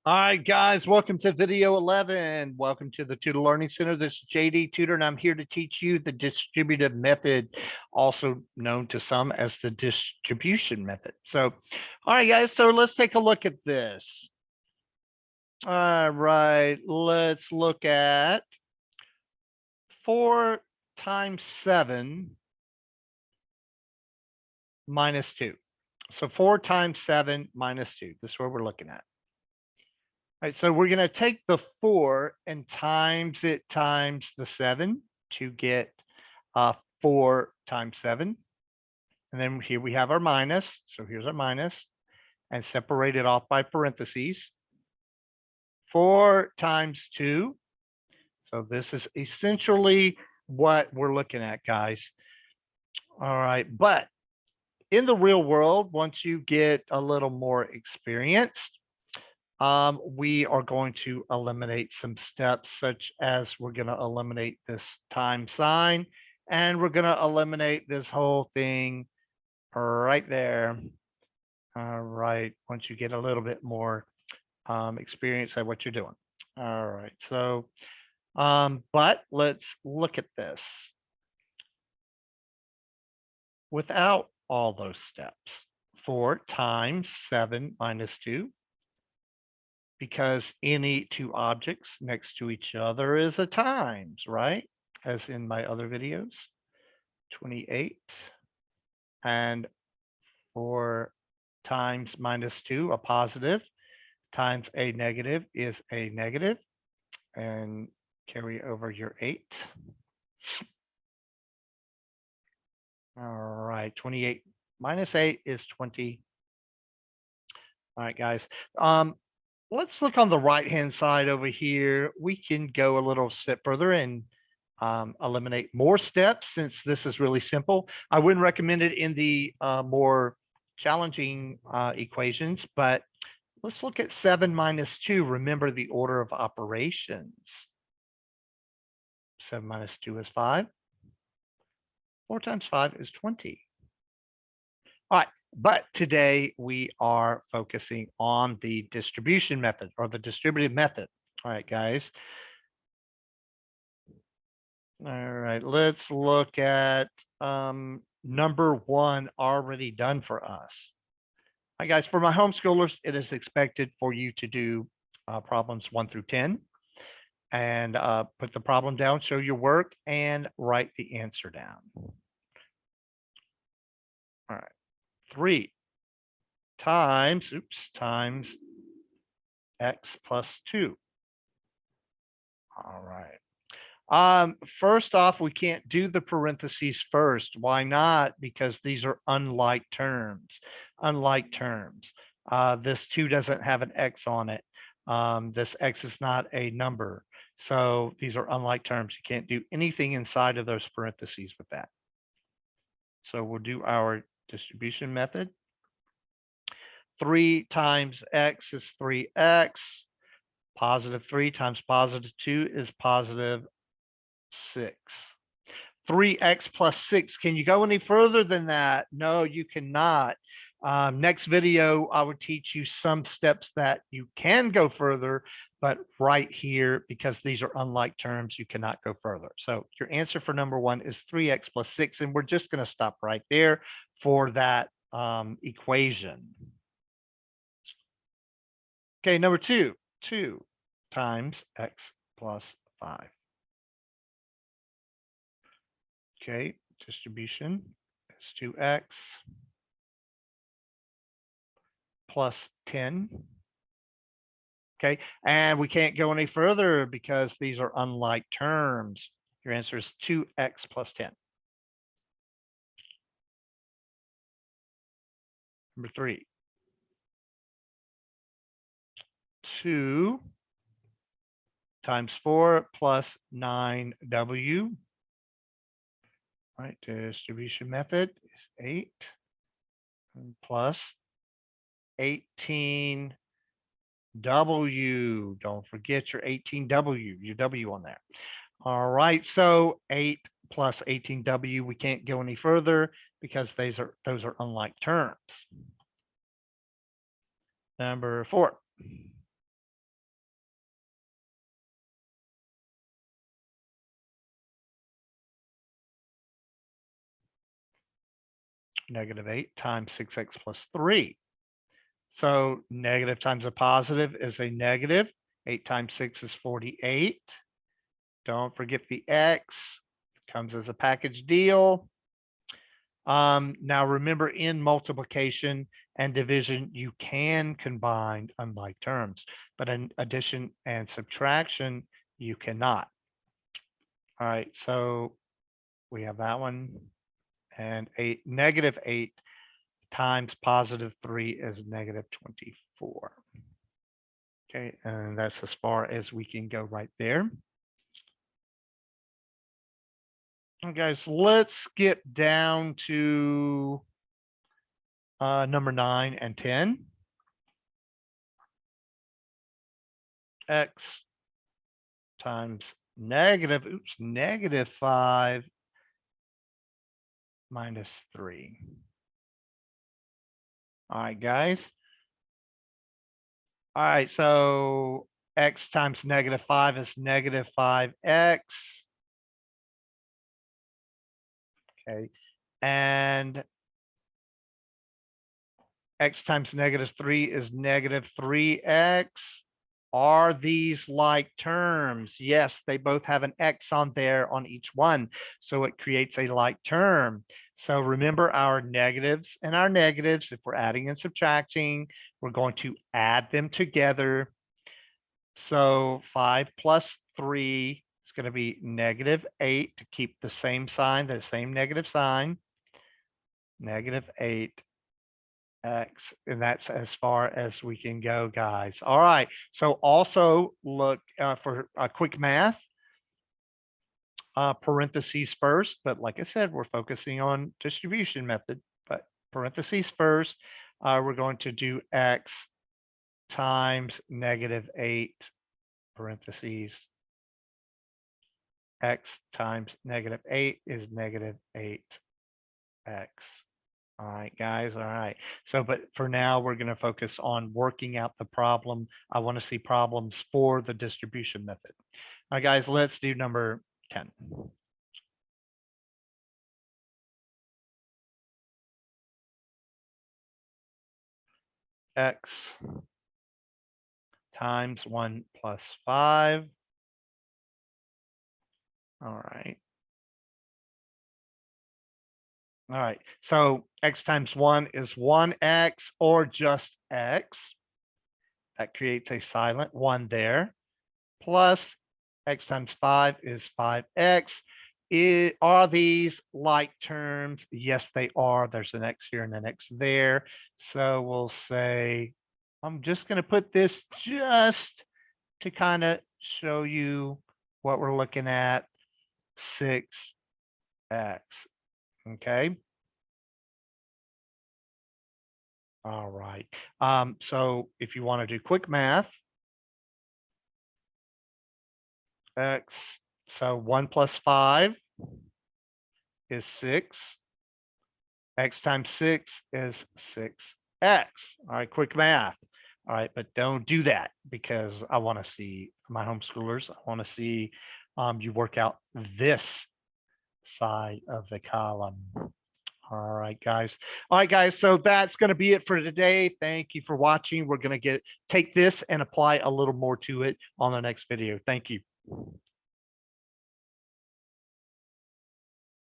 All right, guys, welcome to video 11. Welcome to the Tutor Learning Center. This is JD Tutor, and I'm here to teach you the distributive method, also known to some as the distribution method. So, all right, guys, so let's take a look at this. All right, let's look at 4 times 7 minus 2. So 4 times 7 minus 2. This is what we're looking at. All right, so we're going to take the 4 and times it times the 7 to get 4 times 7. And then here we have our minus. So here's our minus and separate it off by parentheses. 4 times 2. So this is essentially what we're looking at, guys. All right, but in the real world, once you get a little more experienced, we are going to eliminate some steps, such as we're going to eliminate this time sign, and we're going to eliminate this whole thing right there. All right, once you get a little bit more experience at what you're doing. All right, so, but let's look at this. Without all those steps, 4 times 7 minus 2, because any two objects next to each other is a times, right? As in my other videos, 28. And 4 times minus 2, a positive, times a negative is a negative, and carry over your 8. All right, 28 minus 8 is 20. All right, guys. Let's look on the right-hand side over here. We can go a little step further and eliminate more steps, since this is really simple. I wouldn't recommend it in the more challenging equations, but let's look at 7 minus 2. Remember the order of operations. 7 minus 2 is 5. 4 times 5 is 20. All right, but today we are focusing on the distribution method, or the distributive method. All right, guys. All right, let's look at number 1 already done for us. All right, guys, for my homeschoolers, it is expected for you to do problems 1 through 10 and put the problem down, show your work, and write the answer down. All right, 3 times x plus 2. All right. First off, we can't do the parentheses first. Why not? Because these are unlike terms. Unlike terms. This 2 doesn't have an x on it. This x is not a number. So these are unlike terms. You can't do anything inside of those parentheses with that. So we'll do our distribution method. 3 times x is 3x. Positive 3 times positive 2 is positive 6. 3x plus 6. Can you go any further than that? No, you cannot. Next video, I would teach you some steps that you can go further, but right here, because these are unlike terms, you cannot go further. So your answer for number 1 is 3x plus 6, and we're just going to stop right there for that equation. Okay, number 2, 2 times x plus 5. Okay, distribution is 2x plus 10. Okay, and we can't go any further because these are unlike terms. Your answer is 2x plus 10. Number 3, 2 times 4 plus 9w. Right, distribution method is 8 plus 18w. Don't forget your 18w, your w on there. All right, so 8 plus 18w, we can't go any further because those are unlike terms. Number 4, negative 8 times 6x plus 3. So negative times a positive is a negative. 8 times 6 is 48. Don't forget the x. Comes as a package deal. Now remember, in multiplication and division, you can combine unlike terms, but in addition and subtraction, you cannot. All right, so we have that one, and negative 8 times positive 3 is negative 24. Okay, and that's as far as we can go right there. Okay, guys, let's get down to number 9 and 10. X times negative 5 minus 3. All right, guys. All right, so x times negative 5 is negative 5x. Okay, and x times negative 3 is negative 3x. Are these like terms? Yes, they both have an x on there on each one, so it creates a like term. So remember our negatives and our negatives, if we're adding and subtracting, we're going to add them together. So 5 plus 3 is going to be negative 8 to keep the same sign, the same negative sign, negative 8. X, and that's as far as we can go, guys. All right, so also look for quick math, parentheses first, but like I said, we're focusing on distribution method, but parentheses first, we're going to do x times negative 8, parentheses, x times negative 8 is negative 8x. All right, guys. All right. So, but for now, we're going to focus on working out the problem. I want to see problems for the distribution method. All right, guys, let's do number 10. X times 1 plus 5. All right. All right. So x times 1 is 1x or just x. That creates a silent 1 there. Plus x times 5 is 5x. Are these like terms? Yes, they are. There's an x here and an x there. So we'll say, I'm just going to put this just to kind of show you what we're looking at, 6x. Okay. All right. So if you want to do quick math, x, so 1 plus 5 is 6. X times 6 is 6x. All right, quick math. All right, but don't do that because I want to see my homeschoolers. I want to see you work out this side of the column. All right, guys. All right, guys. So that's going to be it for today. Thank you for watching. We're going to take this and apply a little more to it on the next video. Thank you.